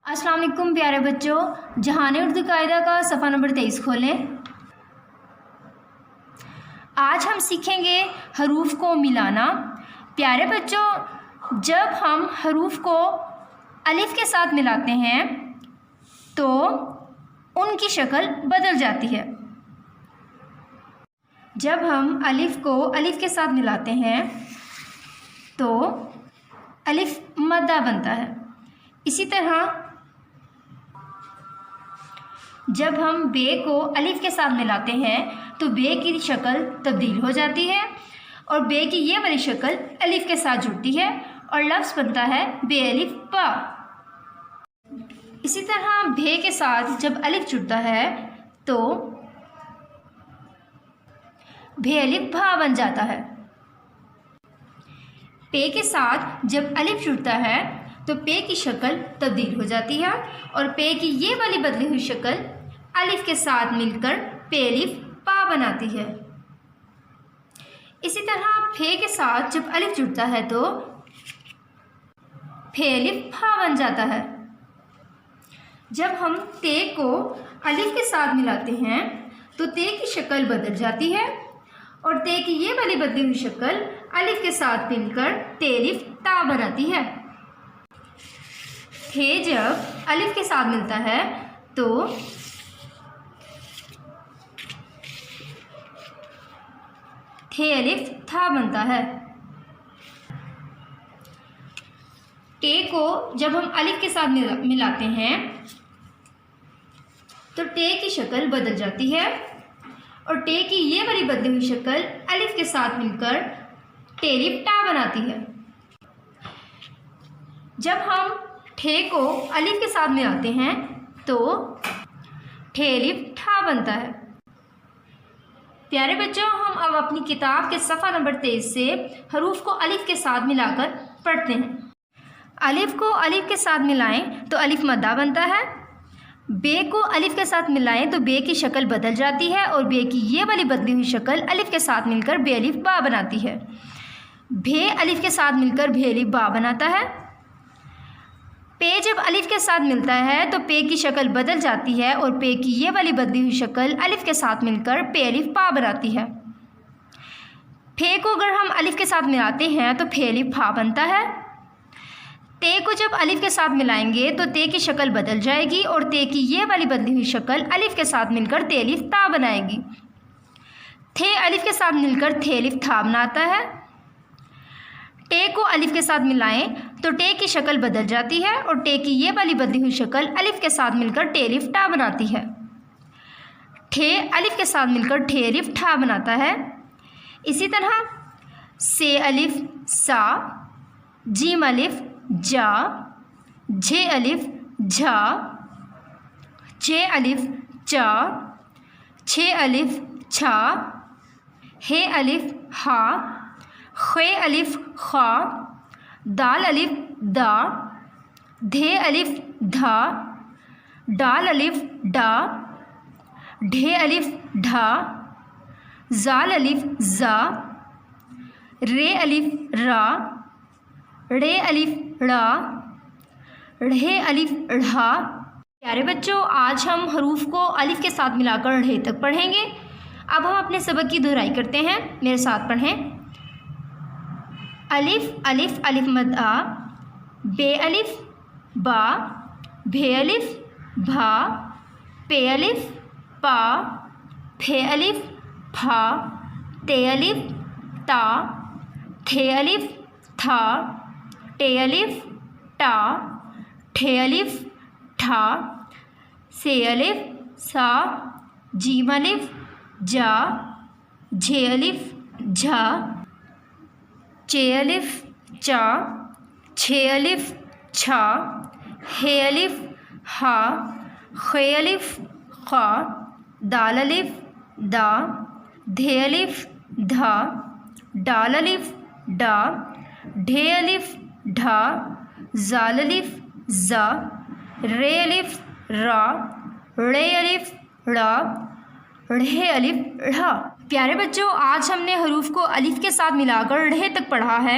अस्सलाम वालेकुम प्यारे बच्चों, जहाने उर्दू कायदा का सफ़ा नंबर 23 खोलें। आज हम सीखेंगे हरूफ को मिलाना। प्यारे बच्चों, जब हम हरूफ को अलिफ के साथ मिलाते हैं तो उनकी शक्ल बदल जाती है। जब हम अलिफ को अलिफ के साथ मिलाते हैं तो अलिफ मद्दा बनता है। इसी तरह जब हम बे को अलिफ के साथ मिलाते हैं तो बे की शक्ल तब्दील हो जाती है और बे की ये वाली शक्ल अलिफ के साथ जुड़ती है और लफ्ज़ बनता है बे अलिफ बा। इसी तरह भे के साथ जब अलिफ जुड़ता है तो भे अलिफ भा बन जाता है। पे के साथ जब अलिफ जुड़ता है तो पे की शक्ल तब्दील हो जाती है और पे की ये वाली बदली हुई शक्ल अलिफ के साथ मिलकर पे अलिफ पा बनाती है। इसी तरह फे के साथ जब अलिफ जुड़ता है तो फे अलिफ फा बन जाता है। जब हम ते को अलिफ के साथ मिलाते हैं तो ते की शक्ल बदल जाती है और ते की ये वाली बदली हुई शक्ल अलिफ के साथ मिलकर ते अलिफ ता बनाती है। थे जब अलिफ के साथ मिलता है तो थे अलिफ था बनता है। टे को जब हम अलिफ के साथ मिलाते हैं तो टे की शक्ल बदल जाती है और टे की ये वाली बदली हुई शक्ल अलिफ के साथ मिलकर टे अलिफ टा बनाती है। जब हम ठे को अलिफ के साथ मिलाते हैं तो ठे अलिफ ठा बनता है। प्यारे बच्चों, हम अब अपनी किताब के सफ़ा नंबर 23 से हरूफ को अलिफ के साथ मिलाकर पढ़ते हैं। अलिफ को अलिफ के साथ मिलाएं तो अलिफ मद्दा बनता है। बे को अलिफ के साथ मिलाएं तो बे की शक्ल बदल जाती है और बे की ये वाली बदली हुई शक्ल अलिफ के साथ मिलकर बे अलिफ बा बनाती है। भे अलिफ के साथ मिलकर भे अलिफ बा बनाता है। पे जब अलिफ के साथ मिलता है तो पे की शक्ल बदल जाती है और पे की ये वाली बदली हुई शक्ल अलिफ के साथ मिलकर पे अलिफ पा बनाती है। फे को अगर हम अलिफ के साथ मिलाते हैं तो फे अलिफ फा बनता है। ते को जब अलिफ के साथ मिलाएंगे तो ते की शक्ल बदल जाएगी और ते की ये वाली बदली हुई शक्ल अलिफ के साथ मिलकर ते अलिफ ता बनाएगी। थे अलिफ के साथ मिलकर थे अलिफ था बनाता है। टे को अलिफ के साथ मिलाएं तो टे की शक्ल बदल जाती है और टे की ये वाली बदली हुई शक्ल अलिफ के साथ मिलकर टे अलिफ टा बनाती है। ठे अलिफ के साथ मिलकर ठे अलिफ ठा बनाता है। इसी तरह से अलिफ सा, जीम अलिफ जा, झे अलिफ झा, चे अलिफ चा, छे अलिफ छा, हे अलिफ हा, खे अलिफ खा, दाल अलिफ दा, धे अलिफ धा, डाल अलिफ डा, ढे अलिफ ढा, जाल अलिफ जा, रे अलिफ रा, रे अलिफ ड़ा, ढ़े अलिफ ढ़ा। प्यारे बच्चों, आज हम हरूफ को अलिफ के साथ मिलाकर ढ़े तक पढ़ेंगे। अब हम अपने सबक की दोहराई करते हैं, मेरे साथ पढ़ें। अलिफ अलिफ अलिफ मद आ, बे अलिफ बा, भे अलिफ भा, पे अलिफ पा, फे अलिफ फा, ते अलिफ ता, थे अलिफ था, टे अलिफ टा, ठे अलिफ ठा, से अलिफ सा, जीम अलिफ जा, झे अलिफ झा, चे अलिफ चा, छे अलिफ छा, हे अलिफ हा, खे अलिफ खा, दाल अलिफ दा, धे अलिफ धा, डाल अलिफ डा, ढे अलिफ ढा, जाल अलिफ जा, रे अलिफ रा, रे अलिफ ड़ा, ढ़े अलिफ ढ़ा। प्यारे बच्चों, आज हमने हरूफ को अलिफ के साथ मिलाकर ढ़ तक पढ़ा है।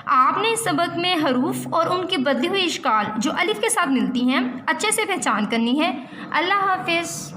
आपने इस सबक में हरूफ और उनकी बदली हुई इश्काल जो अलिफ के साथ मिलती हैं अच्छे से पहचान करनी है। अल्लाह हाफिज़।